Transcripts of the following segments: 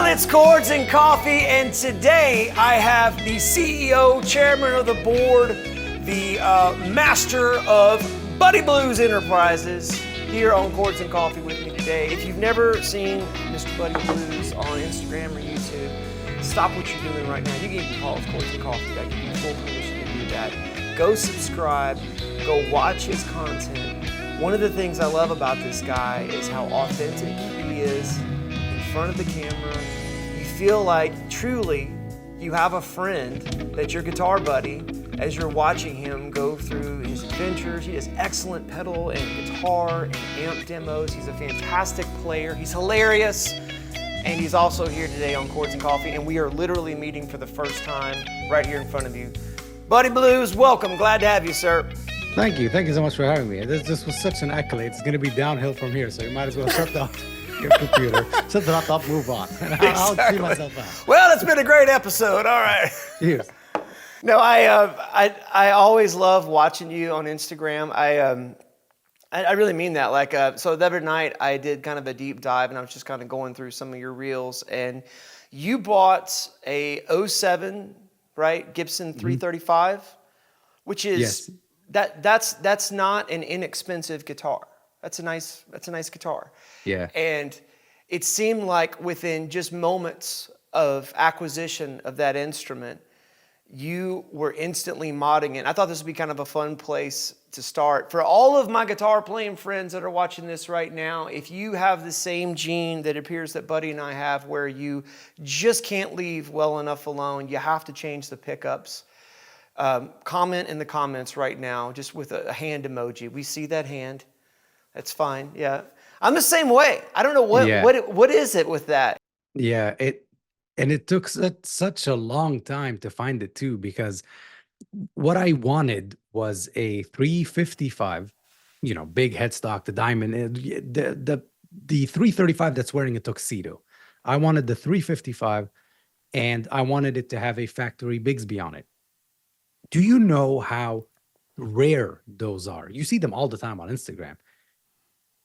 It's Chords and Coffee, and today I have the CEO, chairman of the board, the master of Buddy Blues Enterprises here on Chords and Coffee with me today. If you've never seen Mr. Buddy Blues on Instagram or YouTube, stop what you're doing right now. You can even call us Chords and Coffee. I give you full permission to do that. Go subscribe, go watch his content. One of the things I love about this guy is how authentic he is in front of the camera. You feel like truly you have a friend that's your guitar buddy as you're watching him go through his adventures. He does excellent pedal and guitar and amp demos. He's a fantastic player. He's hilarious. And he's also here today on Chords and Coffee, and we are literally meeting for the first time right here in front of you. Buddy Blues, welcome. Glad to have you, sir. Thank you. Thank you so much for having me. This was such an accolade. It's going to be downhill from here, so you might as well shut off your computer. Shut the laptop, move on. I'll see myself out. Well, it's been a great episode. All right. Cheers. No, I always love watching you on Instagram. I really mean that. So the other night I did kind of a deep dive, and I was just kind of going through some of your reels, and you bought a '07, right, Gibson 335, which is that's not an inexpensive guitar. That's a nice guitar. Yeah. And it seemed like within just moments of acquisition of that instrument, you were instantly modding it. I thought this would be kind of a fun place to start. For all of my guitar playing friends that are watching this right now, if you have the same gene that appears that Buddy and I have, where you just can't leave well enough alone, you have to change the pickups. Comment in the comments right now, just with a hand emoji. We see that hand. That's fine. Yeah. I'm the same way. I don't know what is it with that? Yeah, it took such a long time to find it too, because what I wanted was a 355, big headstock, the diamond, the 335 that's wearing a tuxedo. I wanted the 355, and I wanted it to have a factory Bigsby on it. Do you know how rare those are? You see them all the time on Instagram.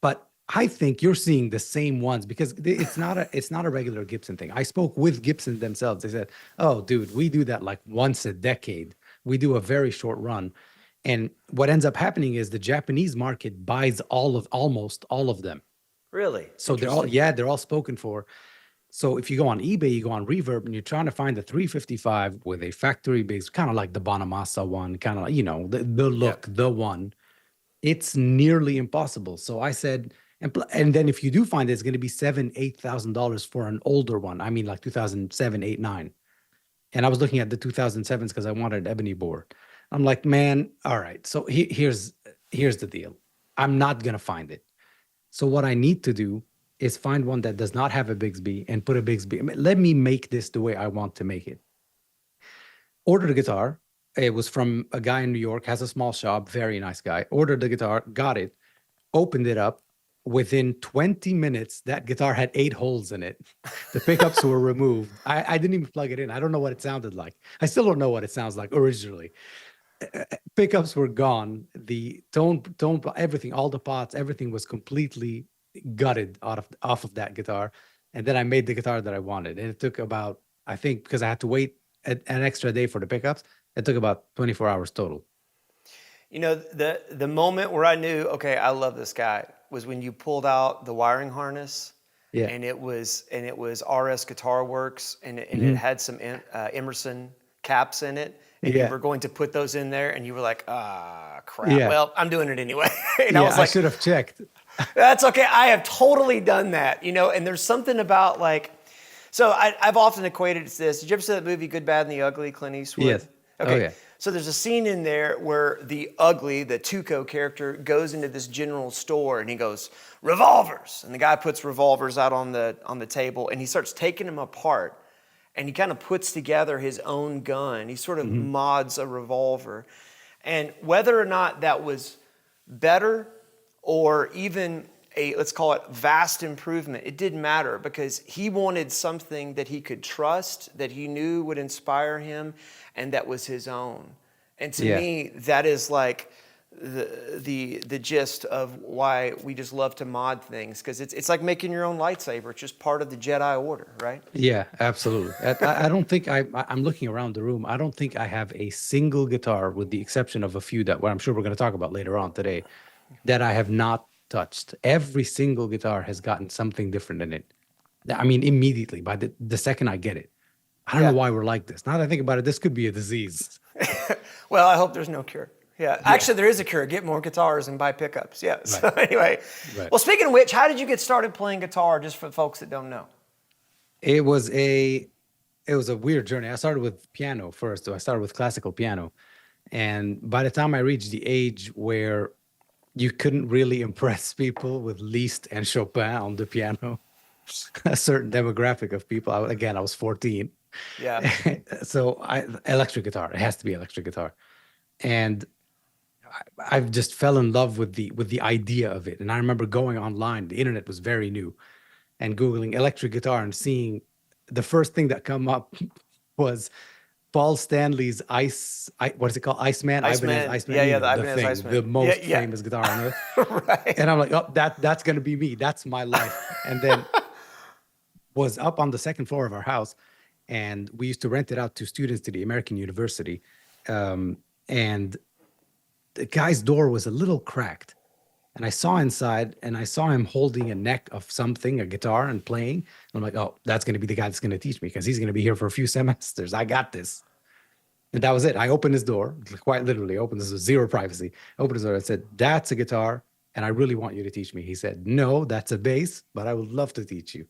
But I think you're seeing the same ones, because it's not a regular Gibson thing. I spoke with Gibson themselves. They said, "Oh, dude, we do that like once a decade. We do a very short run." And what ends up happening is the Japanese market buys almost all of them. Really? So they're all spoken for. So if you go on eBay, you go on Reverb, and you're trying to find the 355 with a factory base, kind of like the Bonamassa one, kind of like, the look, the one. It's nearly impossible. So I said, and then if you do find it, it's going to be $8,000 for an older one. I mean, like 2007, 8, 9. And I was looking at the 2007s because I wanted an ebony board. I'm like, man, all right. So here's the deal. I'm not going to find it. So what I need to do is find one that does not have a Bigsby and put a Bigsby. Let me make this the way I want to make it. Ordered a guitar. It was from a guy in New York, has a small shop, very nice guy. Ordered the guitar, got it, opened it up. Within 20 minutes, that guitar had 8 holes in it. The pickups were removed. I didn't even plug it in. I don't know what it sounded like. I still don't know what it sounds like originally. Pickups were gone. The tone, everything, all the pots, everything was completely gutted off of that guitar. And then I made the guitar that I wanted. And it took about, I think, because I had to wait an extra day for the pickups, it took about 24 hours total. The moment where I knew, okay, I love this guy, was when you pulled out the wiring harness. Yeah. And it was RS Guitar Works, and it had some Emerson caps in it. And you were going to put those in there, and you were like, crap. Yeah. Well, I'm doing it anyway. And I was like, I should have checked. That's okay. I have totally done that, and there's something about so I've often equated it to this. Did you ever see that movie Good, Bad, and the Ugly, Clint Eastwood? Yes. Okay. Oh, yeah. So there's a scene in there where the Ugly, the Tuco character, goes into this general store and he goes, "Revolvers." And the guy puts revolvers out on the table, and he starts taking them apart, and he kind of puts together his own gun. He sort of mods a revolver. And whether or not that was better or even let's call it vast improvement, it didn't matter, because he wanted something that he could trust, that he knew would inspire him, and that was his own. And to me, that is like the gist of why we just love to mod things, because it's like making your own lightsaber. It's just part of the Jedi Order, right? Yeah, absolutely. I don't think I'm looking around the room. I don't think I have a single guitar, with the exception of a few that I'm sure we're going to talk about later on today, that I have not touched. Every single guitar has gotten something different in it. I mean, immediately by the second I get it. I don't know Yeah. why we're like this. Now that I think about it, this could be a disease. Well, I hope there's no cure. Yeah, actually, there is a cure. Get more guitars and buy pickups. Yeah. So Right. anyway, Right. well, speaking of which, how did you get started playing guitar? Just for folks that don't know. It was a weird journey. I started with piano first. So I started with classical piano. And by the time I reached the age where you couldn't really impress people with Liszt and Chopin on the piano, a certain demographic of people. I was 14. Yeah. So electric guitar. It has to be electric guitar. And I've just fell in love with the idea of it. And I remember going online. The internet was very new, and Googling electric guitar and seeing the first thing that come up was Paul Stanley's what is it called? Iceman? Iceman. Iceman. Yeah, you yeah, know, the Ibanez thing, Iceman. the most Yeah, yeah. famous guitar on earth. Right. And I'm like, oh, that's gonna be me. That's my life. And then was up on the second floor of our house, and we used to rent it out to students to the American University. And the guy's door was a little cracked, and I saw inside, and I saw him holding a neck of something, a guitar, and playing. And I'm like, oh, that's going to be the guy that's going to teach me, because he's going to be here for a few semesters. I got this. And that was it. I opened his door, quite literally opened this with zero privacy. Opened his door and said, that's a guitar, and I really want you to teach me. He said, no, that's a bass, but I would love to teach you.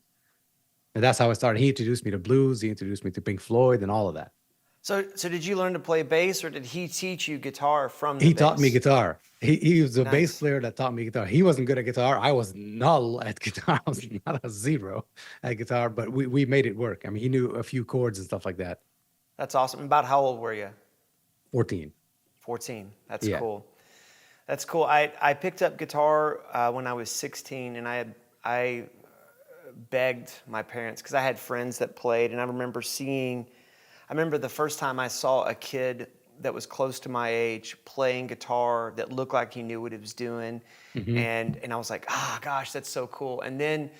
And that's how I started. He introduced me to blues. He introduced me to Pink Floyd and all of that. So did you learn to play bass, or did he teach you guitar from the He bass? taught me guitar. He was a bass Nice. player that taught me guitar. He wasn't good at guitar. I was null at guitar. I was not a zero at guitar, but we made it work. I mean, he knew a few chords and stuff like that. That's awesome. About how old were you? 14. 14. That's Yeah. cool. That's cool. I picked up guitar when I was 16, and I begged my parents, because I had friends that played, and I remember the first time I saw a kid that was close to my age playing guitar that looked like he knew what he was doing. Mm-hmm. And I was like, gosh, that's so cool. And then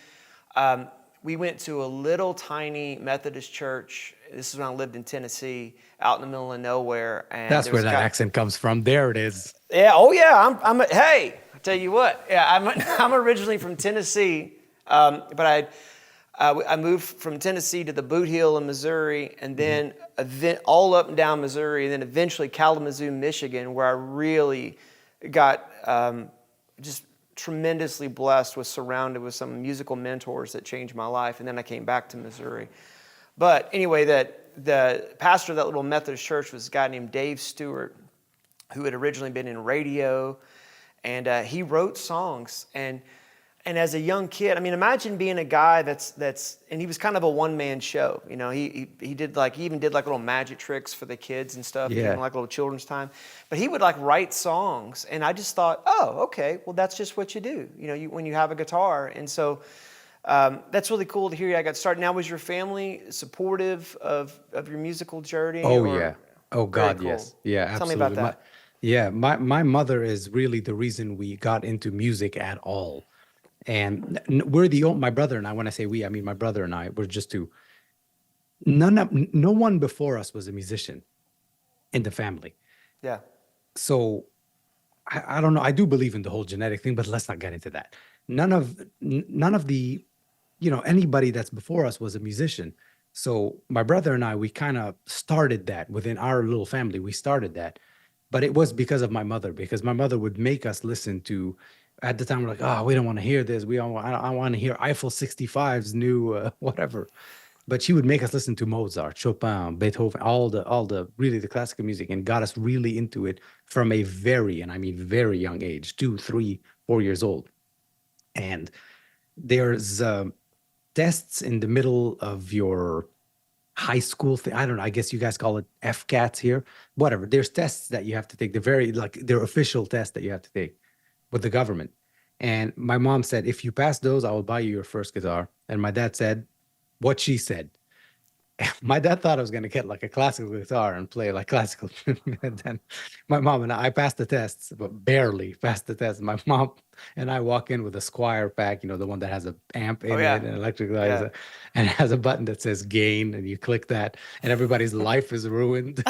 we went to a little tiny Methodist church. This is when I lived in Tennessee, out in the middle of nowhere. And That's there where was a that guy- accent comes from. There it is. Yeah. Oh, yeah. Hey, I tell you what. Yeah, I'm originally from Tennessee, but I moved from Tennessee to the Boot Heel in Missouri, and then all up and down Missouri, and then eventually Kalamazoo, Michigan, where I really got just tremendously blessed, was surrounded with some musical mentors that changed my life, and then I came back to Missouri. But anyway, the pastor of that little Methodist church was a guy named Dave Stewart, who had originally been in radio, and he wrote songs. And as a young kid, I mean, imagine being a guy and he was kind of a one-man show. You know, he even did like little magic tricks for the kids and stuff, Yeah. like little children's time. But he would like write songs, and I just thought, oh, okay, well, that's just what you do. You know, when you have a guitar. And so that's really cool to hear. I got started. Now, was your family supportive of your musical journey? Oh, or- yeah. Oh, Very God, cool. yes. Yeah, Tell me absolutely. about that. My mother is really the reason we got into music at all. And my brother and I, when I say we, I mean my brother and I, were just two. No one before us was a musician in the family. Yeah. So I don't know. I do believe in the whole genetic thing, but let's not get into that. None of the, anybody that's before us was a musician. So my brother and I, we kind of started that within our little family. We started that, but it was because of my mother, because my mother would make us listen to, at the time, we're like, oh, we don't want to hear this. I want to hear Eiffel 65's new whatever. But she would make us listen to Mozart, Chopin, Beethoven, all the really the classical music, and got us really into it from a very, and I mean very young age, 2, 3, 4 years old. And there's tests in the middle of your high school thing. I don't know. I guess you guys call it FCATs here. Whatever. There's tests that you have to take. They're official tests that you have to take with the government. And my mom said, if you pass those, I will buy you your first guitar. And my dad said what she said. My dad thought I was going to get like a classical guitar and play like classical. And then my mom and I passed the tests, but barely passed the test. My mom and I walk in with a Squire pack, the one that has a amp Oh in it yeah, and electric lights, yeah. and it has a button that says gain, and you click that, and everybody's life is ruined.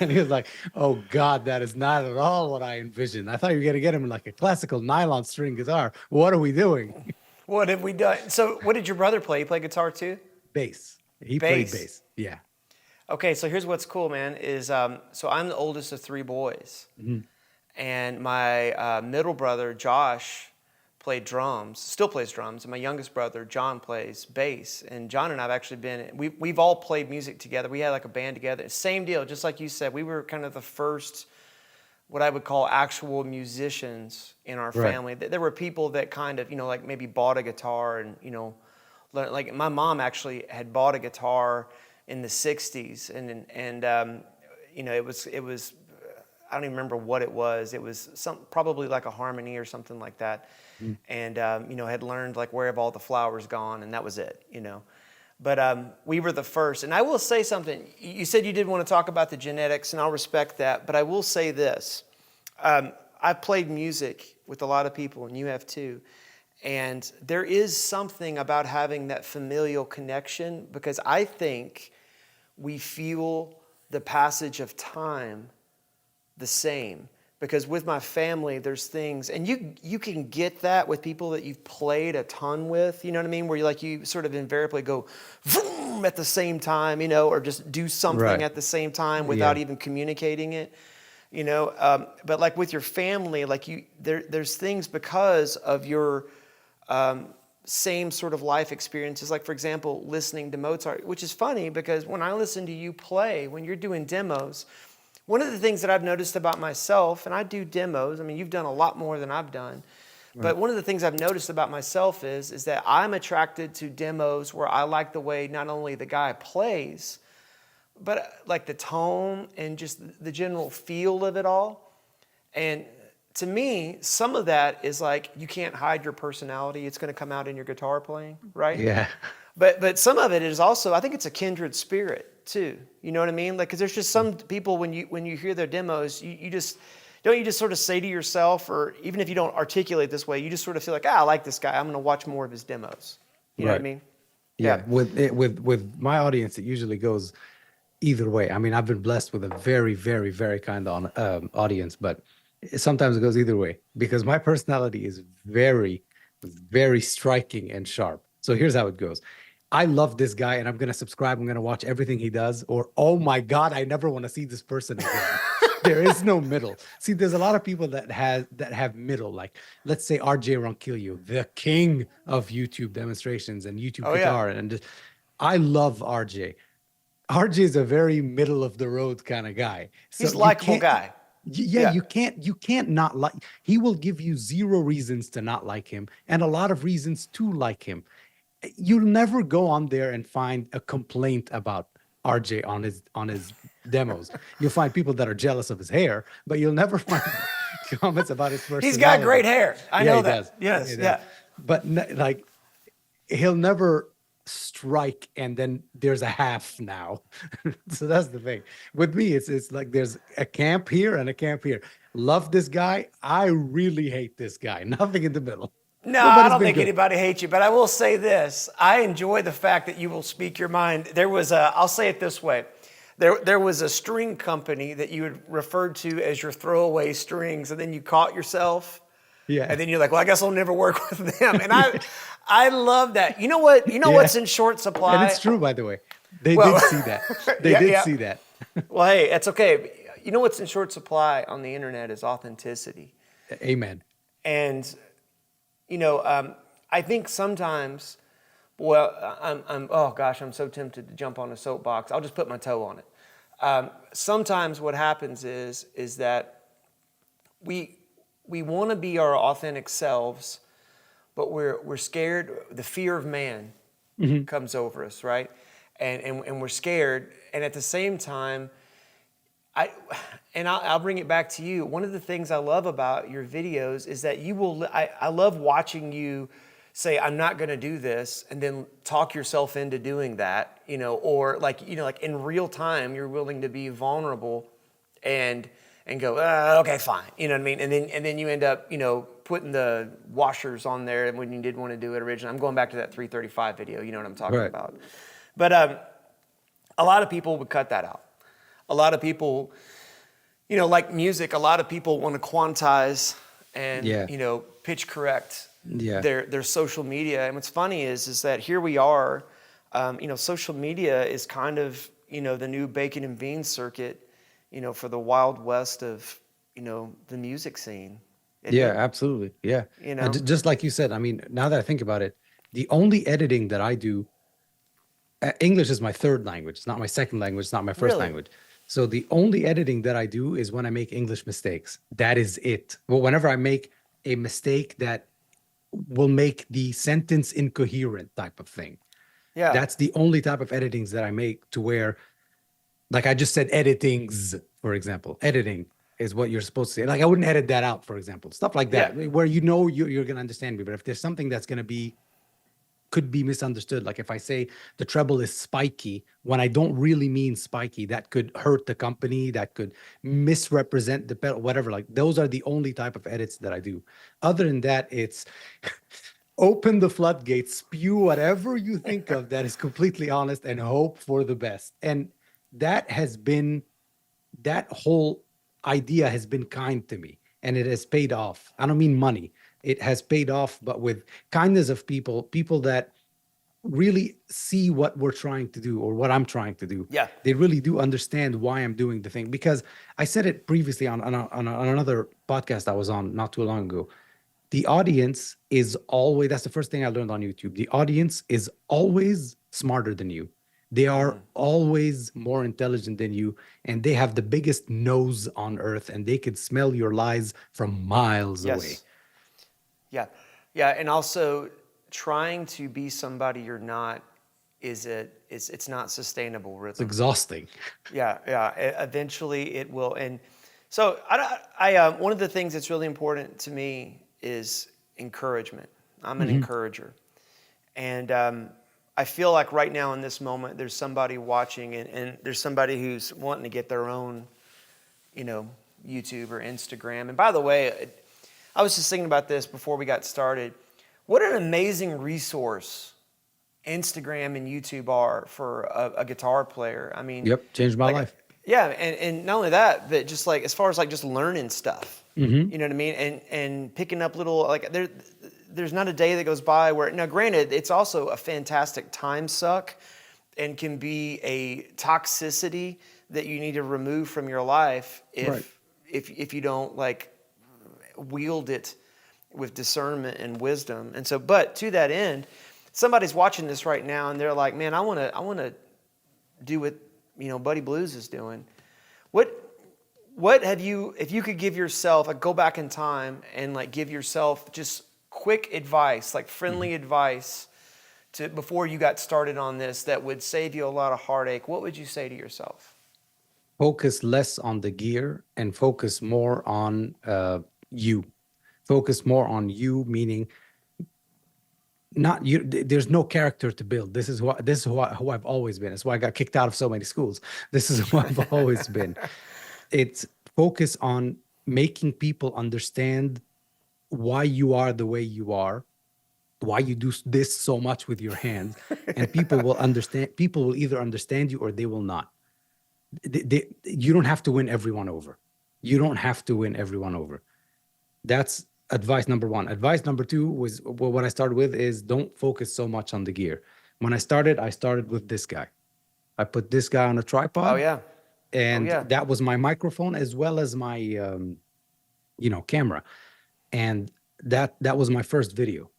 And he was like, "Oh God, that is not at all what I envisioned. I thought you were gonna get him like a classical nylon string guitar. What are we doing?" What have we done? So, what did your brother play? He played guitar too? Bass. He played Bass. bass. Yeah. Okay, so here's what's cool, man. So I'm the oldest of three boys, Mhm. and my middle brother Josh played drums, still plays drums, and my youngest brother John plays bass. And John and I've actually we've all played music together. We had like a band together. Same deal, just like you said. We were kind of the first, what I would call actual musicians in our Right. family. There were people that kind of, like maybe bought a guitar and, like my mom actually had bought a guitar in the 60s it was I don't even remember what it was. It was probably like a harmony or something like that. Mm. And, had learned like Where Have All the Flowers Gone, and that was it. But we were the first. And I will say something. You said you didn't want to talk about the genetics, and I'll respect that. But I will say this. I've played music with a lot of people, and you have too. And there is something about having that familial connection, because I think we feel the passage of time the same. Because with my family, there's things, and you can get that with people that you've played a ton with, you know what I mean? Where you sort of invariably go vroom at the same time, or just do something Right. at the same time without Yeah. even communicating it, But like with your family, there's things because of your same sort of life experiences. Like for example, listening to Mozart, which is funny because when I listen to you play, when you're doing demos. One of the things that I've noticed about myself, and I do demos, I mean, you've done a lot more than I've done, Right. but one of the things I've noticed about myself is that I'm attracted to demos where I like the way not only the guy plays, but like the tone and just the general feel of it all. And to me, some of that is like, you can't hide your personality. It's going to come out in your guitar playing, right? Yeah. But some of it is also, I think it's a kindred spirit too. You know what I mean? Like, because there's just some people when you hear their demos, you just sort of say to yourself, or even if you don't articulate this way, you just sort of feel like, I like this guy. I'm going to watch more of his demos. You know what I Right. mean? Yeah. Yeah. With my audience, it usually goes either way. I mean, I've been blessed with a very, very, very kind on audience, but sometimes it goes either way because my personality is very, very striking and sharp. So here's how it goes. I love this guy and I'm gonna subscribe. I'm gonna watch everything he does, or oh my God, I never want to see this person again. There is no middle. See, there's a lot of people that have middle. Like, let's say RJ Ronquillo, the king of YouTube demonstrations and YouTube Oh yeah. guitar, and just, I love RJ. RJ is a very middle of the road kind of guy. So He's a you likable can't, guy. yeah, Yeah. you can't not like, he will give you zero reasons to not like him and a lot of reasons to like him. You'll never go on there and find a complaint about RJ on his demos. You'll find people that are jealous of his hair, but you'll never find comments about his He's got personality. great hair. I Yeah, know he does. that. Yes. He does. Yeah. But like, he'll never strike and then there's a half now. So that's the thing with me. It's like there's a camp here and a camp here. Love this guy, I really hate this guy. Nothing in the middle. No, I Nobody's don't been think good. anybody hates you, but I will say this. I enjoy the fact that you will speak your mind. I'll say it this way. There was a string company that you had referred to as your throwaway strings, and then you caught yourself, Yeah. and then you're like, well, I guess I'll never work with them. And I love that. You know what? You know Yeah. what's in short supply? And it's true, by the way. They Well, did see that. They yeah, did yeah. see that. Well, hey, it's okay. You know what's in short supply on the internet is authenticity. Amen. And, I think sometimes, oh gosh, I'm so tempted to jump on a soapbox. I'll just put my toe on it. Sometimes what happens is that we want to be our authentic selves, but we're scared. The fear of man comes over us, right? And we're scared. And at the same time, I'll bring it back to you. One of the things I love about your videos is that I love watching you say, I'm not going to do this, and then talk yourself into doing that, or like in real time, you're willing to be vulnerable and go, okay, fine. You know what I mean? And then you end up, putting the washers on there when you did want to do it originally. I'm going back to that 335 video. You know what I'm talking Right. about. But a lot of people would cut that out. A lot of people, like music, a lot of people want to quantize and, pitch correct their social media. And what's funny is that here we are, social media is kind of, the new bacon and beans circuit, for the Wild West of, the music scene. Absolutely. Yeah. And just like you said, I mean, now that I think about it, the only editing that I do, English is my third language. It's not my second language. It's not my first language. So the only editing that I do is when I make English mistakes. That is it. Well, whenever I make a mistake that will make the sentence incoherent type of thing. Yeah. That's the only type of editings that I make, to where, like I just said, editings, for example. Editing is what you're supposed to say. Like I wouldn't edit that out, for example. Stuff like that, where you're going to understand me. But if there's something that's going to could be misunderstood, like if I say the treble is spiky when I don't really mean spiky, that could hurt the company, that could misrepresent the pedal, whatever. Like those are the only type of edits that I do. Other than that, it's open the floodgates, spew whatever you think of that is completely honest, and hope for the best. And that whole idea has been kind to me, and it has paid off. I don't mean money. It has paid off, but with kindness of people that really see what we're trying to do, or what I'm trying to do. Yeah. They really do understand why I'm doing the thing. Because I said it previously on another podcast I was on not too long ago. The audience is always, that's the first thing I learned on YouTube. The audience is always smarter than you. They are always more intelligent than you, and they have the biggest nose on earth, and they could smell your lies from miles away. Yeah. Yeah. And also, trying to be somebody you're not it's not sustainable rhythm. It's exhausting. Yeah. Eventually it will. And so one of the things that's really important to me is encouragement. I'm an encourager. And I feel like right now in this moment, there's somebody watching, and there's somebody who's wanting to get their own, YouTube or Instagram. And by the way, I was just thinking about this before we got started. What an amazing resource Instagram and YouTube are for a guitar player. I mean, changed my life. Yeah, and not only that, but just like as far as like just learning stuff. You know what I mean? And picking up little, like there's not a day that goes by where, now granted, it's also a fantastic time suck and can be a toxicity that you need to remove from your life if you don't like wield it with discernment and wisdom. And so, but to that end, somebody's watching this right now and they're like, man, I want to do what, Buddy Blues is doing. What have you, if you could give yourself, like go back in time and like give yourself just quick advice, like friendly advice to before you got started on this that would save you a lot of heartache, what would you say to yourself? Focus less on the gear and focus more on you. Focus more on you, meaning not you. There's no character to build. This is who I've always been. It's why I got kicked out of so many schools. This is who I've always been. It's focus on making people understand why you are the way you are, why you do this so much with your hands, and people will understand. People will either understand you or they will not. You don't have to win everyone over. You don't have to win everyone over. That's advice number one. Advice number two was what I started with is don't focus so much on the gear. When I started with this guy. I put this guy on a tripod. Oh, yeah. And that was my microphone as well as my, camera. And that was my first video.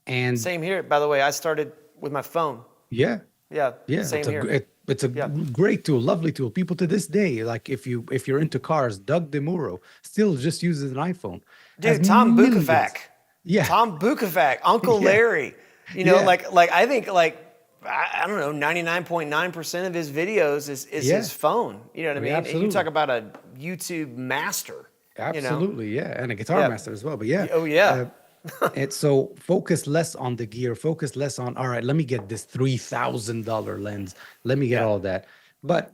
And same here. By the way, I started with my phone. Yeah. Same here. It's a great tool, lovely tool. People to this day, like if you're into cars, Doug DeMuro still just uses an iPhone. Dude, Tom Bukovac. Yeah. Tom Bukovac, Uncle Larry. Like I think like I don't know, 99.9% of his videos is his phone. You know what I mean? Absolutely. And you talk about a YouTube master. Absolutely, yeah. And a guitar master as well. But yeah. Oh, yeah. And so focus less on the gear, focus less on, all right, let me get this $3,000 lens. Let me get Yeah. all of that. But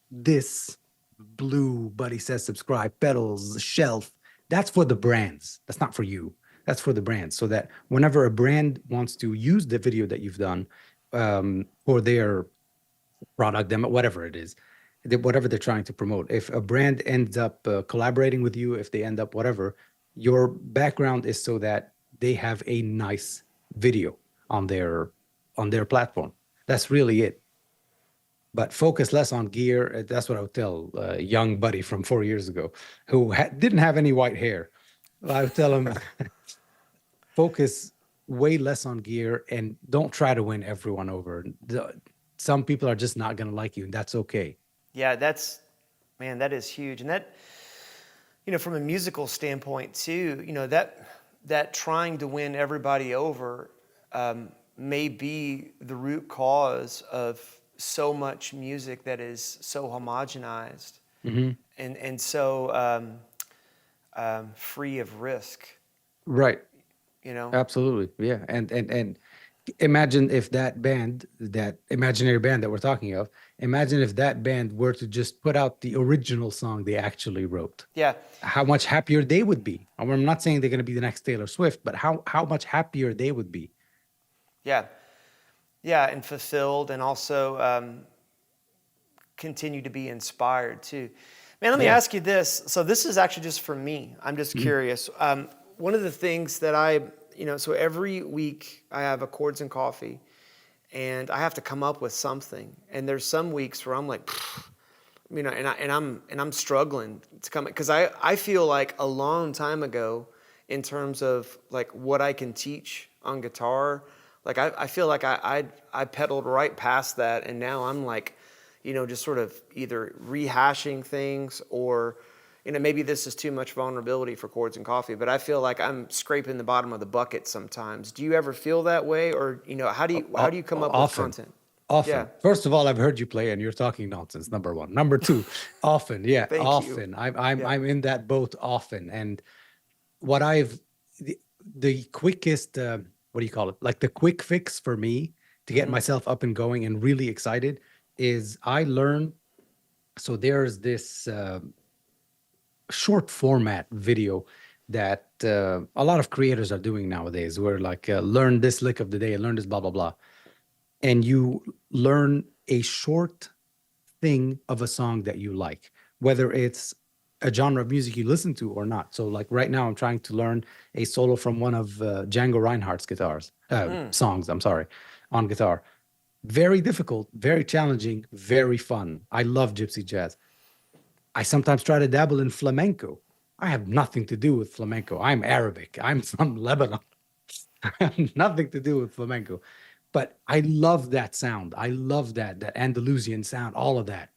this blue buddy says subscribe, pedals, shelf, that's for the brands. That's not for you. That's for the brands. So that whenever a brand wants to use the video that you've done for their product, demo, whatever it is, whatever they're trying to promote. If a brand ends up collaborating with you, if they end up whatever, your background is so that they have a nice video on their platform. That's really it. But focus less on gear. That's what I would tell a young buddy from 4 years ago who didn't have any white hair. I would tell him focus way less on gear and don't try to win everyone over. Some people are just not going to like you, and that's okay. Yeah, man, that is huge. And that, from a musical standpoint too, that trying to win everybody over may be the root cause of so much music that is so homogenized and so free of risk. Right. You know? Absolutely. Yeah. And imagine if that band, that imaginary band that we're talking of, imagine if that band were to just put out the original song they actually wrote. Yeah. How much happier they would be. I'm not saying they're going to be the next Taylor Swift, but how much happier they would be. Yeah. Yeah, and fulfilled, and also continue to be inspired too. Man, let me ask you this. So this is actually just for me. I'm just curious. One of the things that so every week I have a Chords and Coffee, and I have to come up with something. And there's some weeks where I'm like, and I'm struggling to come, because I feel like a long time ago, in terms of like what I can teach on guitar, like I feel like I pedaled right past that, and now I'm like, just sort of either rehashing things, or maybe this is too much vulnerability for Chords and Coffee, but I feel like I'm scraping the bottom of the bucket sometimes. Do you ever feel that way, or how do you come up with content? Often. Yeah. First of all, I've heard you play and you're talking nonsense. Number one. Number two, often. Yeah, Thank often. you. I'm in that boat often. And what the quickest, what do you call it? Like the quick fix for me to get myself up and going and really excited is I learn. So there's this short format video that a lot of creators are doing nowadays, where like learn this lick of the day, learn this blah, blah, blah. And you learn a short thing of a song that you like, whether it's a genre of music you listen to or not. So like right now I'm trying to learn a solo from one of Django Reinhardt's songs, I'm sorry, on guitar. Very difficult, very challenging, very fun. I love gypsy jazz. I sometimes try to dabble in flamenco. I have nothing to do with flamenco. I'm Arabic. I'm from Lebanon. I have nothing to do with flamenco. But I love that sound. I love that Andalusian sound, all of that.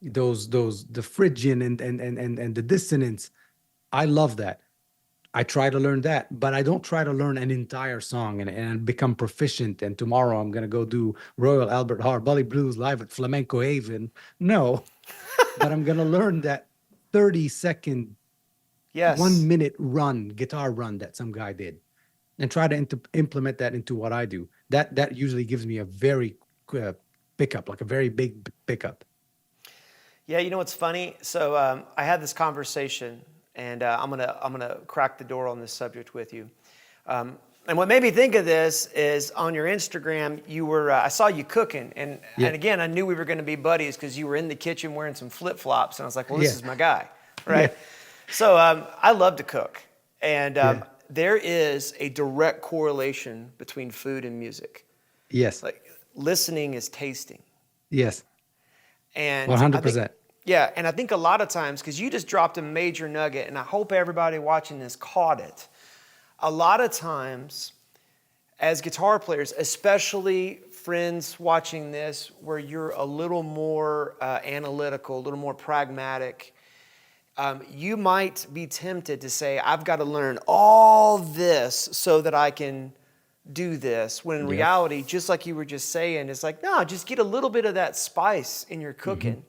The Phrygian and the dissonance. I love that. I try to learn that, but I don't try to learn an entire song and become proficient. And tomorrow I'm gonna go do Royal Albert Hall Bully Blues live at Flamenco Haven. No, but I'm gonna learn that 30-second, Yes. 1 minute guitar run that some guy did, and try to implement that into what I do. That usually gives me a very pickup, like a very big pickup. Yeah, what's funny? So I had this conversation, and I'm gonna crack the door on this subject with you. And what made me think of this is on your Instagram, you were I saw you cooking, and again I knew we were going to be buddies because you were in the kitchen wearing some flip flops, and I was like, well, this is my guy, right? Yeah. So I love to cook, and there is a direct correlation between food and music. Yes. Like listening is tasting. Yes. And 100%. Yeah, and I think a lot of times, because you just dropped a major nugget, and I hope everybody watching this caught it. A lot of times, as guitar players, especially friends watching this, where you're a little more analytical, a little more pragmatic, you might be tempted to say, I've got to learn all this so that I can do this. When in reality, just like you were just saying, it's like, no, just get a little bit of that spice in your cooking.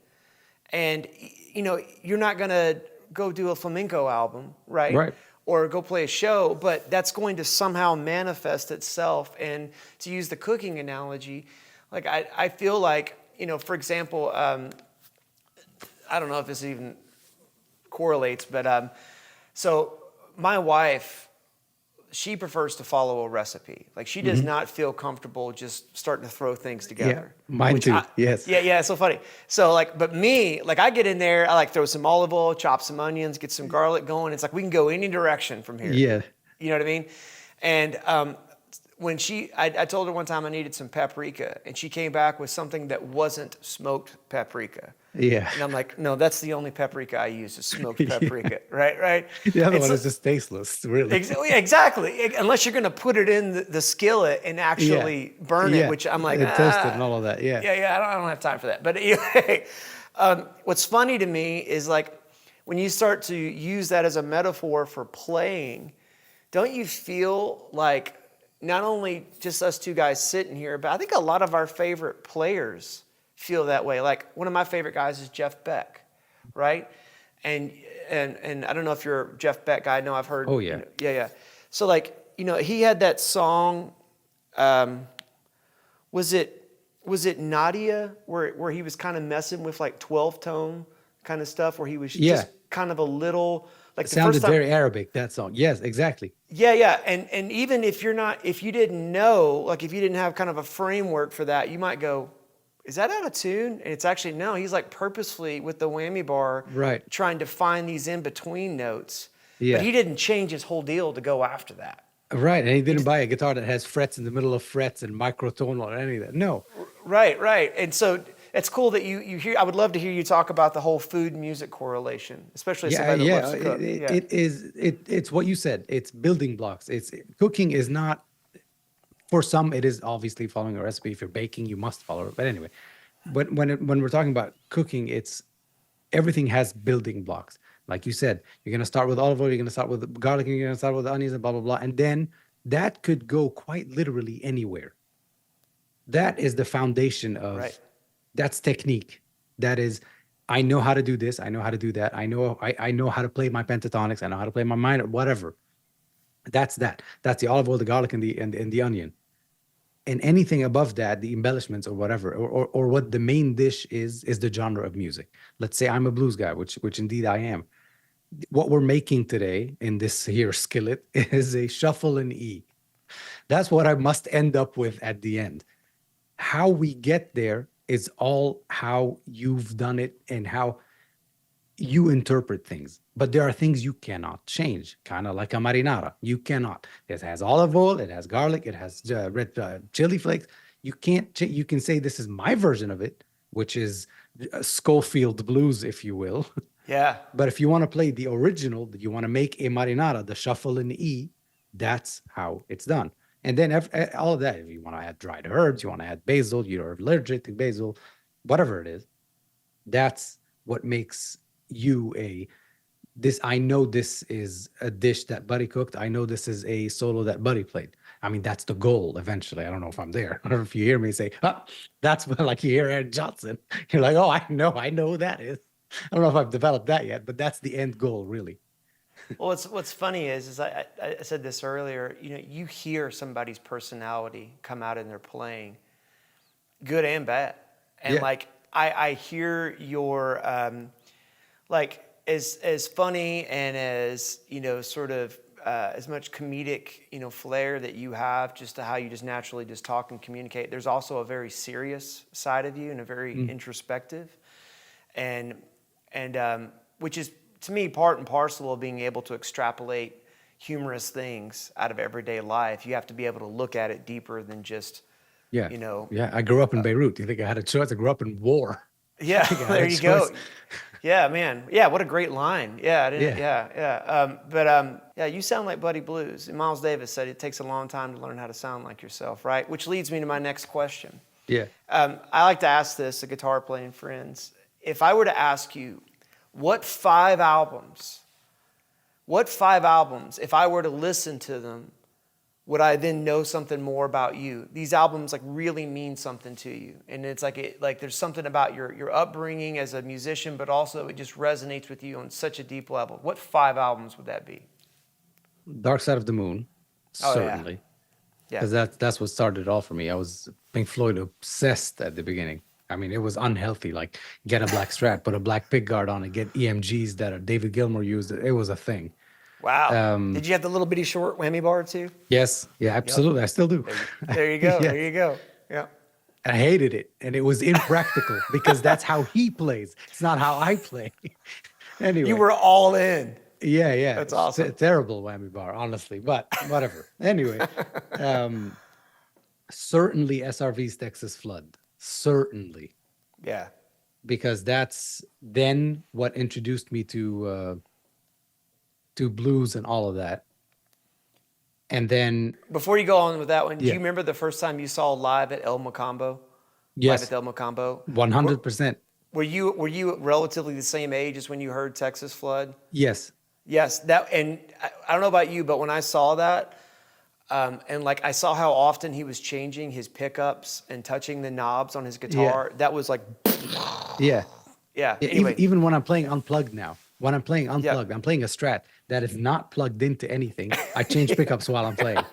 And, you're not going to go do a flamenco album, right? or go play a show, but that's going to somehow manifest itself. And to use the cooking analogy, like I feel like, for example, I don't know if this even correlates, but so my wife, she prefers to follow a recipe. Like she does not feel comfortable just starting to throw things together. Yeah, mine too. Yes. Yeah, it's so funny. So but me, like I get in there, I like throw some olive oil, chop some onions, get some garlic going. It's like we can go any direction from here. Yeah. You know what I mean? And when I told her one time I needed some paprika, and she came back with something that wasn't smoked paprika. Yeah. And I'm like, no, that's the only paprika I use is smoked paprika, right? The other one is just tasteless, really. Exactly. Unless you're going to put it in the skillet and actually burn it, which I'm like, toast it and all of that. Yeah. I don't have time for that. But anyway, what's funny to me is like when you start to use that as a metaphor for playing, don't you feel like not only just us two guys sitting here, but I think a lot of our favorite players feel that way. Like one of my favorite guys is Jeff Beck, right? And I don't know if you're a Jeff Beck guy. I know I've heard. Oh yeah. Yeah. So like, he had that song. Was it Nadia where he was kind of messing with like 12 tone kind of stuff, where he was just kind of a little like it the sounded first time, very Arabic, that song. Yes, exactly. Yeah. And even if you didn't know, like if you didn't have kind of a framework for that, you might go, is that out of tune? And it's actually, no, he's like purposefully with the whammy bar, trying to find these in between notes. Yeah. But he didn't change his whole deal to go after that. Right. And he didn't buy a guitar that has frets in the middle of frets and microtonal or any of that. No. Right. And so it's cool that you hear, I would love to hear you talk about the whole food music correlation, especially as somebody that loves to cook. It's what you said. It's building blocks. Cooking is not, for some, it is obviously following a recipe. If you're baking, you must follow it. But anyway, when we're talking about cooking, it's everything has building blocks. Like you said, you're going to start with olive oil, you're going to start with garlic, and you're going to start with onions and blah, blah, blah. And then that could go quite literally anywhere. That is the foundation of, that's technique. That is, I know how to do this. I know how to do that. I know how to play my pentatonics. I know how to play my minor, whatever. That's that. That's the olive oil, the garlic, and the onion. And anything above that, the embellishments or whatever, or what the main dish is the genre of music. Let's say I'm a blues guy, which indeed I am. What we're making today in this here skillet is a shuffle in E. That's what I must end up with at the end. How we get there is all how you've done it and how you interpret things. But there are things you cannot change, kind of like a marinara. You cannot. It has olive oil, it has garlic, it has red chili flakes. You can't. You can say this is my version of it, which is Schofield blues, if you will. Yeah. But if you want to play the original, you want to make a marinara, the shuffle in E, that's how it's done. And then all of that, if you want to add dried herbs, you want to add basil, you're allergic to basil, whatever it is, that's what makes you I know this is a dish that Buddy cooked. I know this is a solo that Buddy played. I mean, that's the goal eventually. I don't know if I'm there. I don't know if you hear me say, that's what, like you hear Aaron Johnson. You're like, oh, I know who that is. I don't know if I've developed that yet, but that's the end goal, really. Well, what's funny is I said this earlier, you hear somebody's personality come out in their playing, good and bad. And I hear your, like as funny and as, sort of as much comedic, flair that you have, just to how you just naturally just talk and communicate. There's also a very serious side of you and a very introspective, and which is, to me, part and parcel of being able to extrapolate humorous things out of everyday life. You have to be able to look at it deeper than just, Yeah, I grew up in Beirut. Do you think I had a choice? I grew up in war. Yeah, there you go. Yeah, man. Yeah, what a great line. Yeah, I didn't, But you sound like Buddy Blues. And Miles Davis said it takes a long time to learn how to sound like yourself, right? Which leads me to my next question. Yeah. I like to ask this to guitar playing friends. If I were to ask you, what five albums, if I were to listen to them, would I then know something more about you? These albums really mean something to you. And it's like there's something about your upbringing as a musician, but also it just resonates with you on such a deep level. What five albums would that be? Dark Side of the Moon, Oh, yeah. certainly, Yeah. because that's what started it all for me. I was Pink Floyd obsessed at the beginning. I mean, it was unhealthy. Like, get a black Strat, put a black pick guard on it, get EMGs that David Gilmour used. It was a thing. Wow. Did you have the little bitty short whammy bar too? Yes, yeah, absolutely. I still do. There you go. Yeah. There you go. Yeah. I hated it, and it was impractical because that's how he plays. It's not how I play. Anyway, You were all in. yeah. That's awesome. Terrible whammy bar, honestly, but whatever. Anyway, certainly SRV's Texas Flood, certainly, Yeah. because that's then what introduced me to blues and all of that. And then, Before you go on with that one, do Yeah. you remember the first time you saw live at El Mocambo? Live yes, at El Mocambo. 100%. Were you relatively the same age as when you heard Texas Flood? Yes, Yes, I don't know about you, but when I saw that, and like I saw how often he was changing his pickups and touching the knobs on his guitar, that was like, yeah. yeah. Yeah, Anyway, even when I'm playing unplugged now, when I'm playing unplugged, I'm playing a Strat that is not plugged into anything. I change pickups while I'm playing.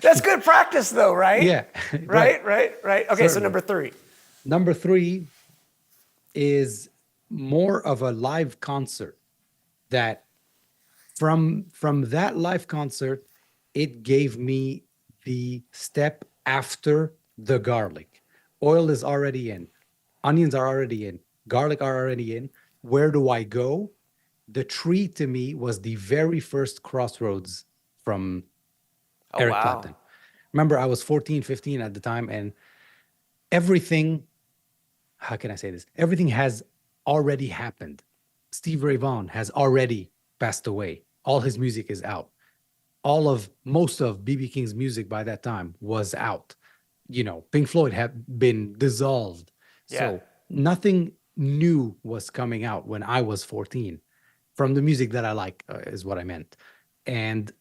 that's good practice, though, right? Yeah, Right. Okay, so Certainly. number 3. Number 3 is more of a live concert that from that live concert, it gave me the step after the garlic. Oil is already in, onions are already in, garlic are already in. Where do I go? The Tree to me was the very first Crossroads from Oh, Eric wow. Clapton. Remember, I was 14, 15 at the time, and everything, how can I say this? Everything has already happened. Steve Ray Vaughan has already passed away. All his music is out. Most of BB King's music by that time was out. You know, Pink Floyd had been dissolved. Yeah. So nothing new was coming out when I was 14 from the music that I like, is what I meant. And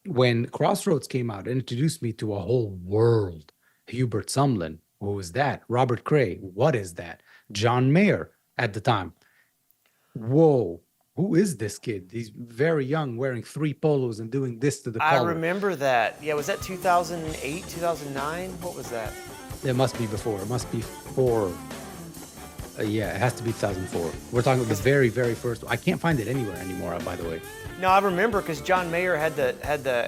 when Crossroads came out, it introduced me to a whole world. Hubert Sumlin, who is that? Robert Cray, what is that? John Mayer at the time. Whoa, who is this kid? He's very young, wearing 3 polos and doing this to the I collar. remember that. Yeah, was that 2008, 2009? What was that? It must be before. It must be 4. Yeah, it has to be 2004. We're talking about the very, very first. I can't find it anywhere anymore, by the way. No, I remember because John Mayer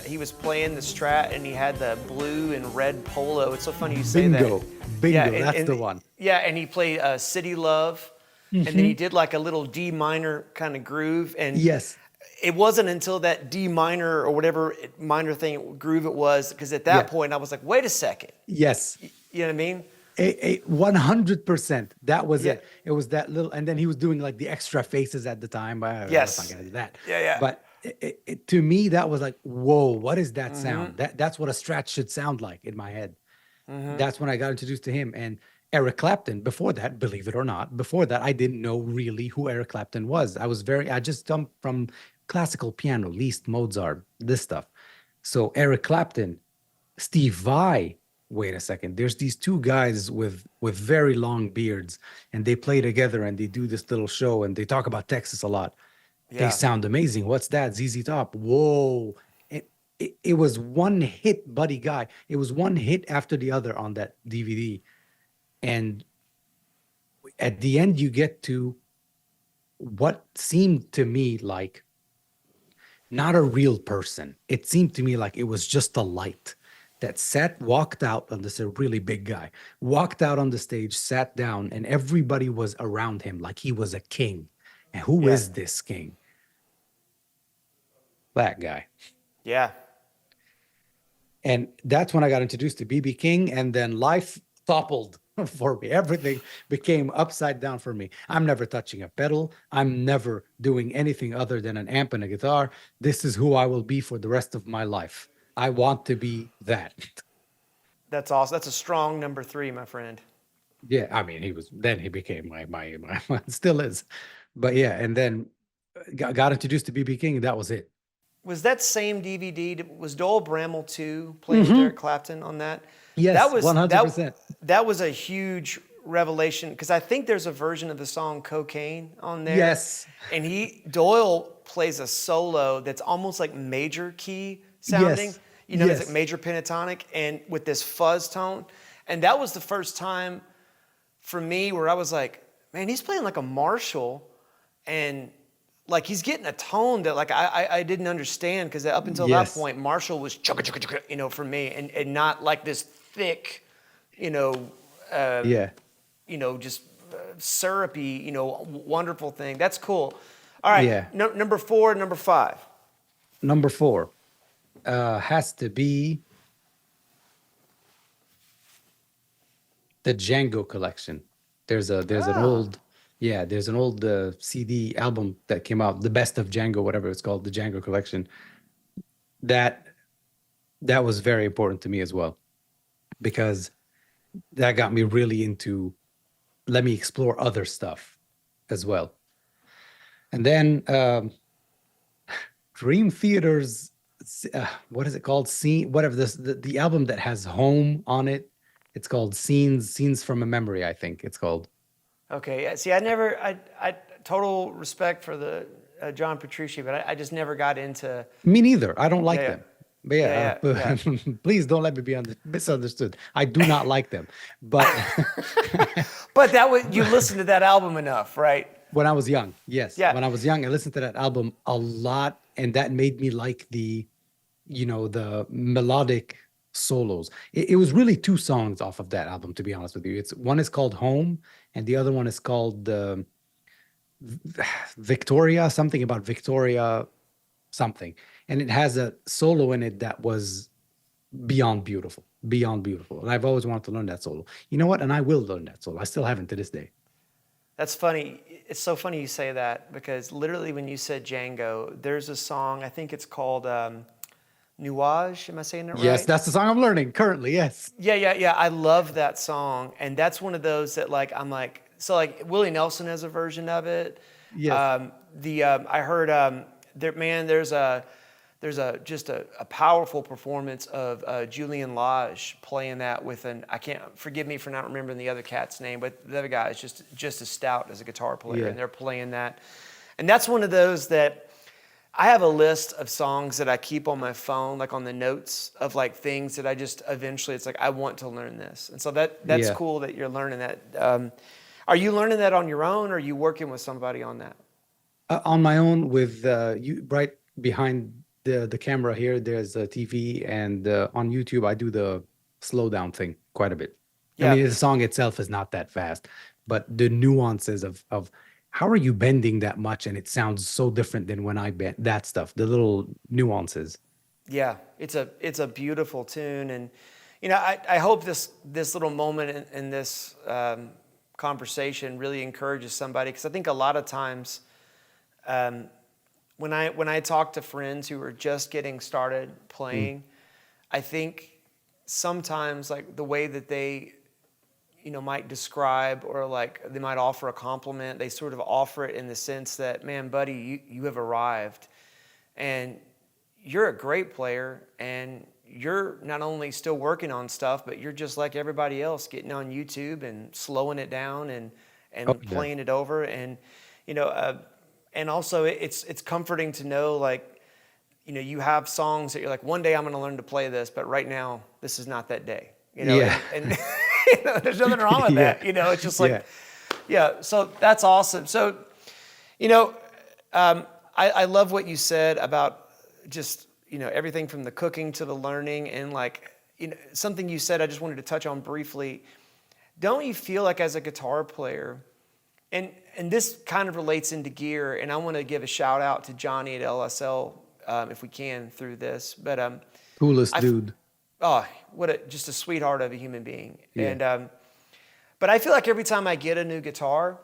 he was playing the Strat and he had the blue and red polo. It's so funny you say Bingo. that. Bingo, Yeah, that's the one. Yeah, and he played City Love, and then he did like a little D minor kind of groove. And Yes. it wasn't until that D minor or whatever minor thing groove it was, because at that Yeah. point I was like, wait a second. Yes. You know what I mean? 100%. That was Yeah. it. It was that little, and then he was doing like the extra faces at the time. But Yes. I'm not gonna do that. Yeah. But to me, that was like, whoa, what is that Mm-hmm. sound? That's what a Strat should sound like in my head. Mm-hmm. That's when I got introduced to him. And Eric Clapton, before that, believe it or not, before that, I didn't know really who Eric Clapton was. I just jumped from classical piano, Liszt, Mozart, this stuff. So Eric Clapton, Steve Vai, wait a second, there's these 2 guys with very long beards, and they play together and they do this little show and they talk about Texas a lot. Yeah. They sound amazing. What's that? ZZ Top. Whoa. It was one hit, Buddy Guy. It was one hit after the other on that DVD. And at the end, you get to what seemed to me like not a real person. It seemed to me like it was just a light that walked out, and this is a really big guy, walked out on the stage, sat down, and everybody was around him like he was a king. And who is Yeah. this king? That guy. Yeah. And that's when I got introduced to BB King, and then life toppled for me. Everything became upside down for me. I'm never touching a pedal. I'm never doing anything other than an amp and a guitar. This is who I will be for the rest of my life. I want to be that. That's awesome. That's a strong number 3, my friend. Yeah, I mean, he became my still is. But yeah, and then got introduced to BB King, and that was it. Was that same DVD? Was Doyle Bramall too playing with Eric Clapton on that? Yes, that was 100%. That was a huge revelation, because I think there's a version of the song "Cocaine" on there. Yes. And Doyle plays a solo that's almost like major key sounding. Yes. You know, it's like Yes. major pentatonic and with this fuzz tone. And that was the first time for me where I was like, man, he's playing like a Marshall, and like he's getting a tone that like I didn't understand, because up until that Yes. point, Marshall was chugga chugga chugga, you know, for me, and not like this thick, you know, Yeah. just syrupy, wonderful thing. That's cool. All right, Yeah. number 4, number 5. Number 4 has to be the Django Collection. There's an Ah, old, yeah, there's an old CD album that came out, the best of Django, whatever it's called, the Django Collection. That that was very important to me as well, because that got me really into, let me explore other stuff as well. And then Dream Theater's what is it called? Scene, whatever, the album that has Home on it. It's called Scenes from a Memory, I think it's called. okay. Yeah, see, I total respect for the John Petrucci, but I just never got into. Me neither. I don't like Yeah, them. But yeah, yeah, please don't let me be misunderstood. I do not like them. But but that was, you listened to that album enough, right? when I was young, yes. Yeah. When I was young, I listened to that album a lot, and that made me like the melodic solos. It was really two songs off of that album, to be honest with you. It's one is called Home, and the other one is called Victoria, something about Victoria something. And it has a solo in it that was beyond beautiful, beyond beautiful. And I've always wanted to learn that solo. You know what? And I will learn that solo. I still haven't to this day. That's funny. It's so funny you say that, because literally when you said Django, there's a song, I think it's called Nuage. Am I saying it right? Yes, that's the song I'm learning currently. Yes. Yeah. I love that song. And that's one of those that like, I'm like, so like Willie Nelson has a version of it. Yes. I heard, there's just a powerful performance of Julian Lage playing that with I can't, forgive me for not remembering the other cat's name, but the other guy is just as stout as a guitar player, Yeah. and they're playing that. And that's one of those that I have a list of songs that I keep on my phone, like on the notes of like things that I just eventually, it's like, I want to learn this. And so that's Yeah. cool that you're learning that. Are you learning that on your own, or are you working with somebody on that? On my own with you right behind the camera here, there's a TV, and on YouTube I do the slow down thing quite a bit. Yeah. I mean, the song itself is not that fast, but the nuances of how are you bending that much and it sounds so different than when I bend that stuff, the little nuances. Yeah, it's a beautiful tune, and I hope this little moment in this conversation really encourages somebody, because I think a lot of times when I talk to friends who are just getting started playing, I think sometimes like the way that they might describe, or like they might offer a compliment, they sort of offer it in the sense that, man, buddy, you have arrived, and you're a great player, and you're not only still working on stuff, but you're just like everybody else, getting on YouTube and slowing it down and Yeah. playing it over. And and also it's comforting to know, like, you have songs that you're like, one day I'm going to learn to play this, but right now this is not that day. Yeah. And there's nothing wrong with Yeah. that. It's just like, Yeah. So that's awesome. So, I love what you said about just, everything from the cooking to the learning, and like, something you said I just wanted to touch on briefly. Don't you feel like as a guitar player, and this kind of relates into gear, and I want to give a shout out to Johnny at LSL, if we can, through this, but Coolest dude. oh, just a sweetheart of a human being. Yeah. And but I feel like every time I get a new guitar,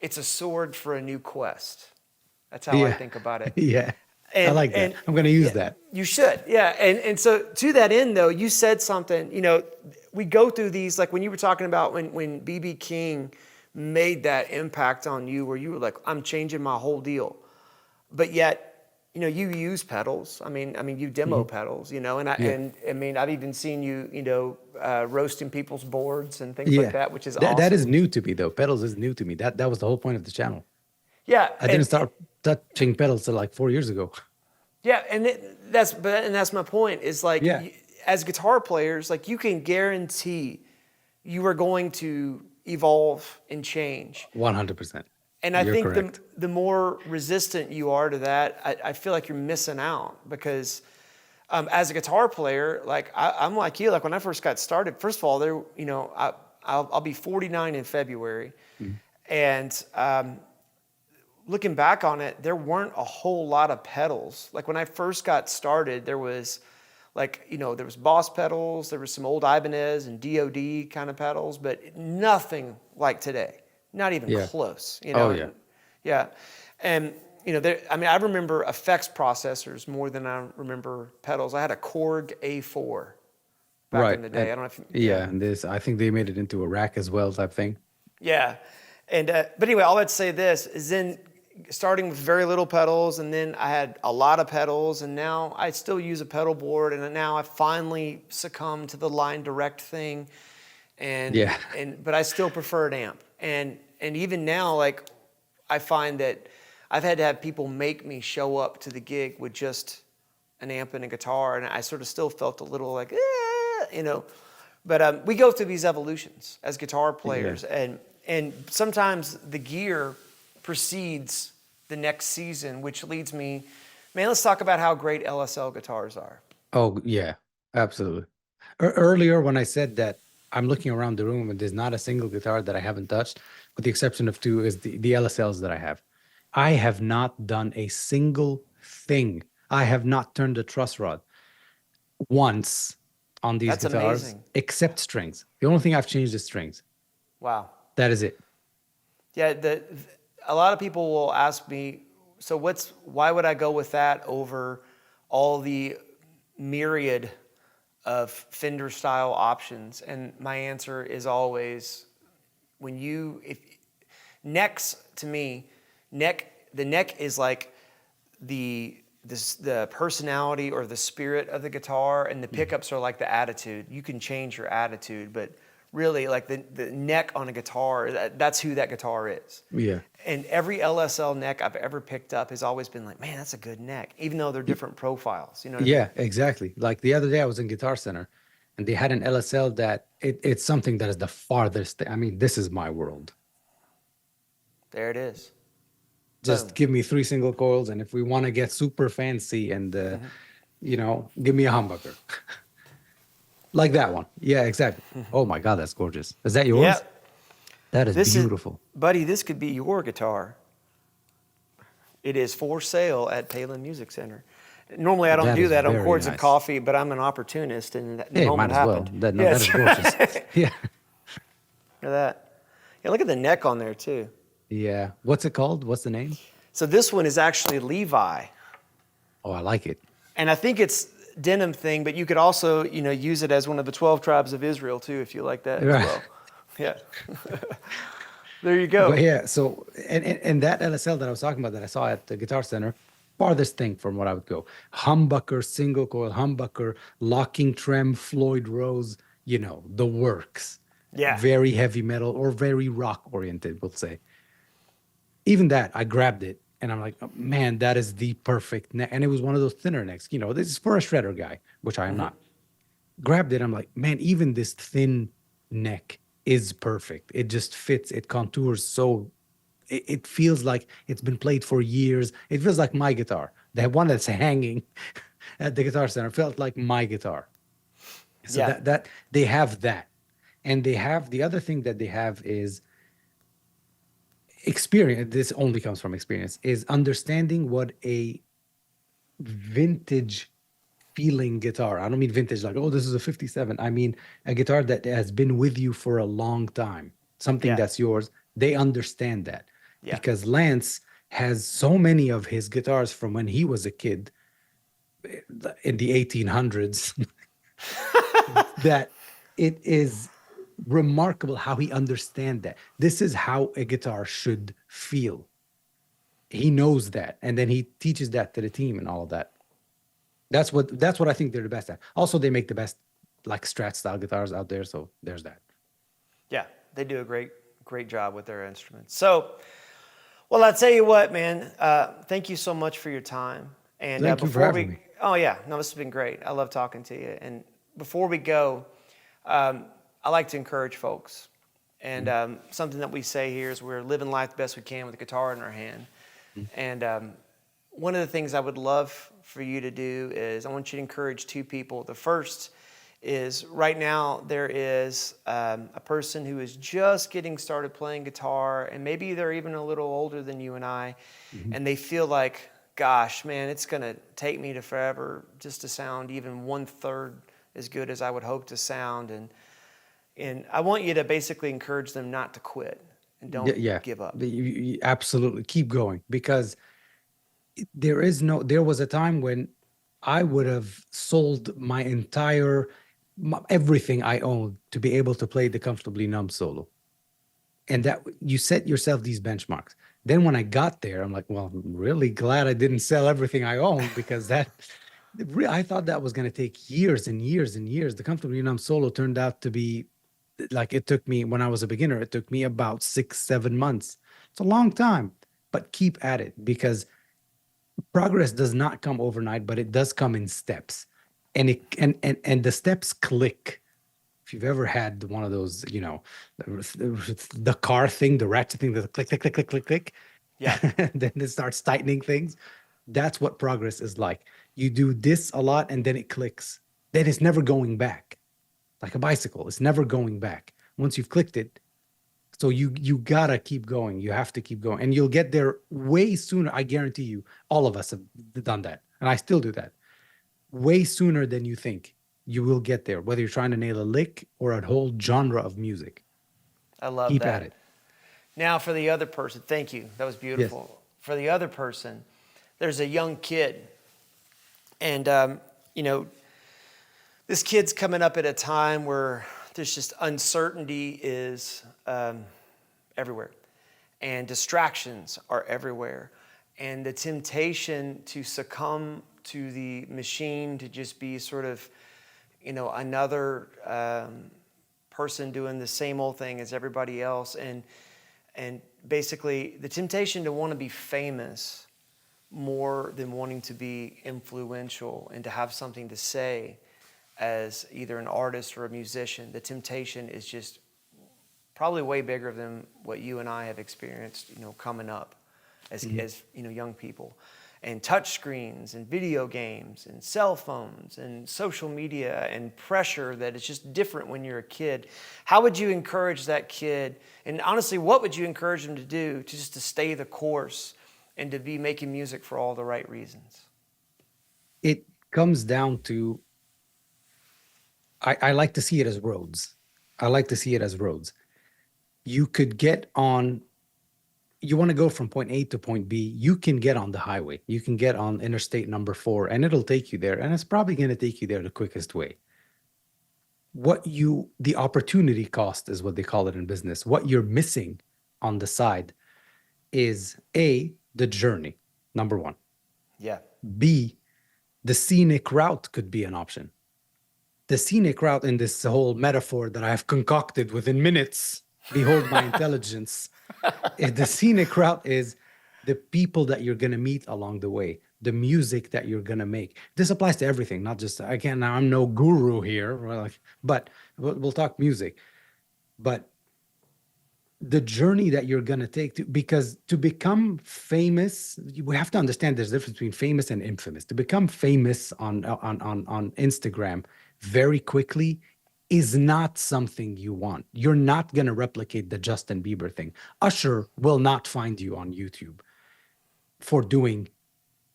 it's a sword for a new quest. That's how I Yeah. think about it. Yeah. I And- like that. and- I'm going to use yeah, that. You should, yeah. And so to that end, though, you said something. We go through these, like when you were talking about when B.B. King made that impact on you, where you were like, I'm changing my whole deal, but yet, you use pedals. I mean, you demo pedals, and I've even seen you, roasting people's boards and things like that, which is awesome. That is new to me, though. Pedals is new to me. That was the whole point of the channel. Yeah, I didn't start touching pedals till like 4 years ago. yeah, and that's my point. Is like Yeah, as guitar players, like you can guarantee you are going to evolve and change. 100%. And I You're think correct. the more resistant you are to that, I feel like you're missing out because as a guitar player, like I'm like you. Like when I first got started, first of all, I'll be 49 in February, Mm. and looking back on it, there weren't a whole lot of pedals. Like when I first got started, there was there was Boss pedals, there was some old Ibanez and DOD kind of pedals, but nothing like today. Not even Yeah. close, Oh, yeah. yeah. And I remember effects processors more than I remember pedals. I had a Korg A4 back Right. in the day. And I don't know if yeah, and I think they made it into a rack as well, type thing. Yeah. And but anyway, all that to say this is then starting with very little pedals, and then I had a lot of pedals, and now I still use a pedal board, and now I finally succumbed to the line direct thing, Yeah. but I still prefer an amp, and even now, like I find that I've had to have people make me show up to the gig with just an amp and a guitar, and I sort of still felt a little like, But we go through these evolutions as guitar Yeah. players, and sometimes the gear precedes the next season, which leads me, man, let's talk about how great LSL guitars are. Oh, yeah. Absolutely. Earlier, when I said that I'm looking around the room and there's not a single guitar that I haven't touched, with the exception of two, is the LSLs that I have. I have not done a single thing. I have not turned a truss rod once on these That's guitars, amazing. except strings. The only thing I've changed is strings. Wow. That is it. Yeah, a lot of people will ask me, so why would I go with that over all the myriad of Fender style options? And my answer is always necks to me, the neck is like the personality or the spirit of the guitar, and the pickups are like the attitude. You can change your attitude, but really like the neck on a guitar, that's who that guitar is. Yeah. And every LSL neck I've ever picked up has always been like, man, that's a good neck, even though they're different profiles. You know what I mean? Yeah, exactly. Like the other day, I was in Guitar Center, and they had an LSL that it's something that is the farthest. I mean, this is my world. There it is. Just Boom. give me 3 single coils, and if we want to get super fancy and give me a humbucker. Like that one. Yeah, exactly. Oh my God, that's gorgeous. Is that yours? Yep. That is This beautiful. Buddy, this could be your guitar. It is for sale at Palen Music Center. Normally, I don't That do is that on very Chords and nice. Coffee, but I'm an opportunist, and the Hey, moment might as well. happened. That Yes. is gorgeous. Yeah. Look at that. Yeah, look at the neck on there too. Yeah. What's it called? What's the name? So this one is actually Levi, Oh, I like it. and I think it's denim thing, but you could also use it as one of the 12 tribes of Israel too, if you like that Right. as well. Yeah. There you go. But yeah, so and that LSL that I was talking about that I saw at the Guitar Center, farthest thing from what I would go. Humbucker, single coil humbucker, locking trem, Floyd Rose, the works. Yeah. Very heavy metal or very rock oriented, we'll say. Even that, I grabbed it and I'm like, oh, man, that is the perfect neck. And it was one of those thinner necks. This is for a shredder guy, which I am not. Grabbed it. I'm like, man, even this thin neck is perfect. It just fits. It contours so. It feels like it's been played for years. It feels like my guitar. The one that's hanging at the Guitar Center felt like my guitar. So Yeah. that they have that, and they have the other thing that they have is experience. This only comes from experience. Is understanding what a vintage feeling guitar. I don't mean vintage like, oh, this is a 57. I mean a guitar that has been with you for a long time. Something Yeah. that's yours. They understand that. Yeah. Because Lance has so many of his guitars from when he was a kid in the 1800s that it is remarkable how he understands that. This is how a guitar should feel. He knows that, and then he teaches that to the team and all of that. That's what I think they're the best at. Also, they make the best like Strat style guitars out there, so there's that. Yeah, they do a great job with their instruments. So Well, I'll tell you what, man. Thank you so much for your time. And Thank you for having me. oh yeah, no, this has been great. I love talking to you. And before we go, I like to encourage folks. And something that we say here is we're living life the best we can with a guitar in our hand. And one of the things I would love for you to do is I want you to encourage two people. The first is right now there is a person who is just getting started playing guitar, and maybe they're even a little older than you and I, and they feel like, gosh, man, it's going to take me to forever just to sound even 1/3 as good as I would hope to sound. And I want you to basically encourage them not to quit and don't give up. You absolutely keep going, because there was a time when I would have sold my entire everything I owned to be able to play the Comfortably Numb solo. And that you set yourself these benchmarks. Then when I got there, I'm like, well, I'm really glad I didn't sell everything I owned, because I thought that was going to take years and years and years. The Comfortably Numb solo turned out to be like, it took me, when I was a beginner, it took me about 6-7 months. It's a long time, but keep at it, because progress does not come overnight, but it does come in steps. And the steps click. If you've ever had one of those, the car thing, the ratchet thing, the click, click, click, click, click, click. Yeah. Then it starts tightening things. That's what progress is like. You do this a lot and then it clicks. Then it's never going back. Like a bicycle, it's never going back. Once you've clicked it, so you gotta keep going. You have to keep going. And you'll get there way sooner. I guarantee you, all of us have done that. And I still do that. Way sooner than you think. You will get there, whether you're trying to nail a lick or a whole genre of music. I love Keep that. at it. Now for the other person, thank you. That was beautiful. Yes. For the other person, there's a young kid. And, this kid's coming up at a time where there's just uncertainty is everywhere. And distractions are everywhere. And the temptation to succumb to the machine, to just be sort of, another person doing the same old thing as everybody else. And basically the temptation to want to be famous more than wanting to be influential and to have something to say as either an artist or a musician. The temptation is just probably way bigger than what you and I have experienced, coming up as young people. And touch screens and video games and cell phones and social media and pressure that is just different when you're a kid. How would you encourage that kid? And honestly, what would you encourage them to do to stay the course and to be making music for all the right reasons? It comes down to, I like to see it as roads. You could get on, you want to go from point A to point B, you can get on the highway. You can get on Interstate number 4 and it'll take you there. And it's probably going to take you there the quickest way. The opportunity cost is what they call it in business. What you're missing on the side is A, the journey, number 1. Yeah. B, the scenic route could be an option. The scenic route, in this whole metaphor that I have concocted within minutes, behold my intelligence. The scenic route is the people that you're going to meet along the way, the music that you're going to make. This applies to everything, not just, again, I'm no guru here, but we'll talk music. But the journey that you're going to take, because to become famous, we have to understand there's a difference between famous and infamous. To become famous on Instagram very quickly is not something you want. You're not going to replicate the Justin Bieber thing. Usher will not find you on YouTube for doing,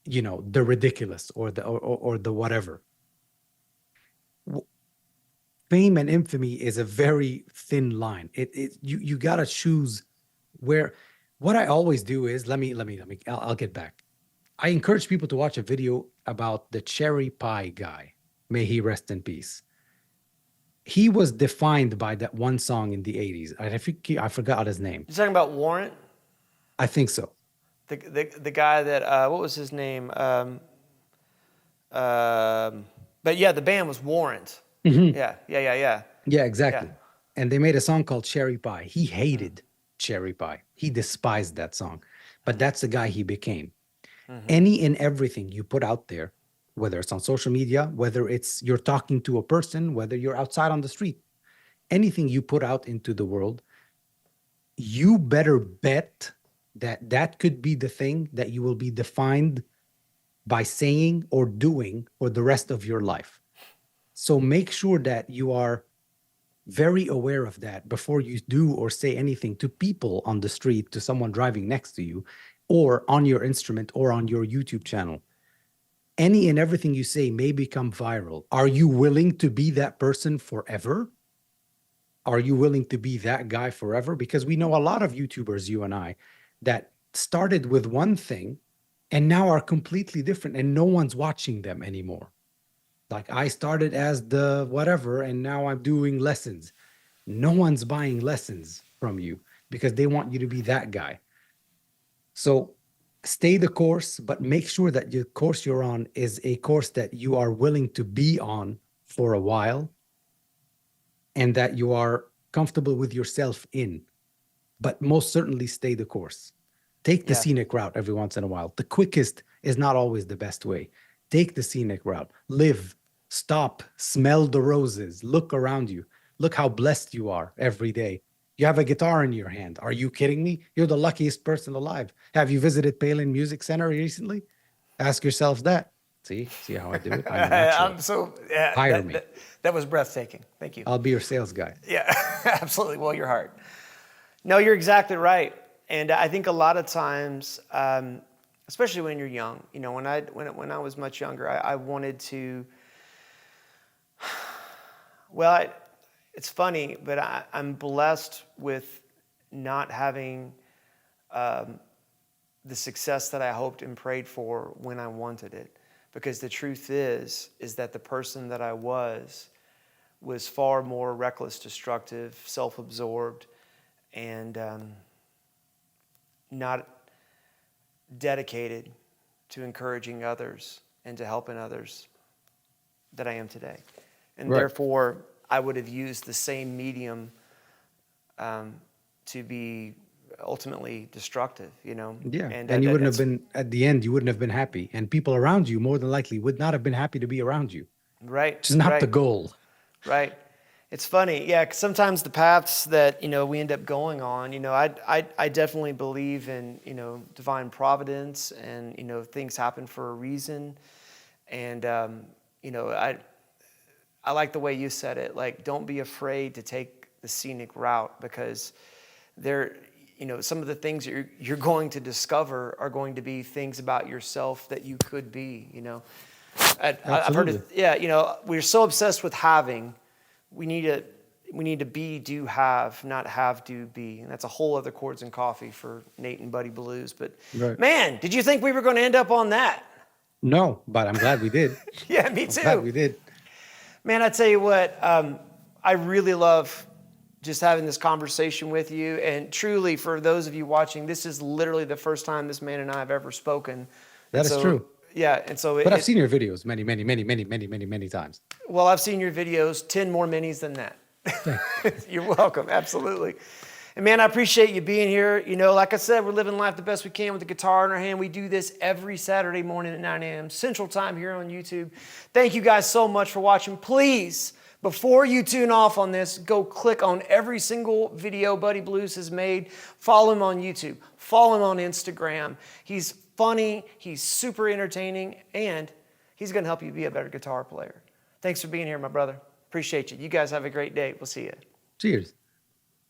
the ridiculous or the whatever. Fame and infamy is a very thin line. You got to choose where. What I always do is, I'll get back. I encourage people to watch a video about the cherry pie guy. May he rest in peace. He was defined by that one song in the 80s. I forgot his name. You're talking about Warrant? I think so. The guy that, what was his name? But yeah, the band was Warrant. Mm-hmm. Yeah. Yeah, exactly. Yeah. And they made a song called Cherry Pie. He hated Cherry Pie. He despised that song. but that's the guy he became. Any and everything you put out there, whether it's on social media, whether it's you're talking to a person, whether you're outside on the street, anything you put out into the world, you better bet that that could be the thing that you will be defined by saying or doing for the rest of your life. So make sure that you are very aware of that before you do or say anything to people on the street, to someone driving next to you, or on your instrument or on your YouTube channel. Any and everything you say may become viral. Are you willing to be that person forever? Are you willing to be that guy forever? Because we know a lot of YouTubers, you and I, that started with one thing and now are completely different and no one's watching them anymore. Like I started as the whatever and now I'm doing lessons. No one's buying lessons from you because they want you to be that guy. So stay the course, but make sure that the course you're on is a course that you are willing to be on for a while and that you are comfortable with yourself in. But most certainly stay the course. Take the scenic route every once in a while. The quickest is not always the best way. Take the scenic route. Live, stop, smell the roses, look around you. Look how blessed you are every day. You have a guitar in your hand. Are you kidding me? You're the luckiest person alive. Have you visited Palen Music Center recently? Ask yourselves that. See how I do it? I'm a natural. Hire me. That was breathtaking. Thank you. I'll be your sales guy. Yeah, absolutely. Well, your heart. No, you're exactly right. And I think a lot of times, especially when you're young, you know, when I was much younger, I wanted to. Well, it's funny, but I'm blessed with not having the success that I hoped and prayed for when I wanted it. Because the truth is that the person that I was far more reckless, destructive, self-absorbed, and not dedicated to encouraging others and to helping others that I am today. And therefore, I would have used the same medium to be ultimately destructive, you know? Yeah, and you wouldn't have been, at the end, you wouldn't have been happy. And people around you, more than likely, would not have been happy to be around you. Right. Which is not the goal. Right. It's funny, yeah, 'cause sometimes the paths that, you know, we end up going on, you know, I definitely believe in, you know, divine providence and, you know, things happen for a reason. And, you know, I like the way you said it, like, don't be afraid to take the scenic route because there, you know, some of the things you're going to discover are going to be things about yourself that you could be, you know. I've heard it, yeah, you know, we're so obsessed with having. We need to be, do, have, not have, do, be. And that's a whole other Chords and Coffee for Nate and Buddy Blues. But man, did you think we were going to end up on that? No, but I'm glad we did. Yeah, me too. I'm glad we did. Man, I tell you what, I really love just having this conversation with you. And truly, for those of you watching, this is literally the first time this man and I have ever spoken. That is true. Yeah, and so. But I've seen your videos many times. Well, I've seen your videos, 10 more minis than that. You're welcome, absolutely. And man, I appreciate you being here. You know, like I said, we're living life the best we can with the guitar in our hand. We do this every Saturday morning at 9 a.m. Central Time here on YouTube. Thank you guys so much for watching. Please, before you tune off on this, go click on every single video Buddy Blues has made. Follow him on YouTube. Follow him on Instagram. He's funny, he's super entertaining, and he's going to help you be a better guitar player. Thanks for being here, my brother. Appreciate you. You guys have a great day. We'll see you. Cheers.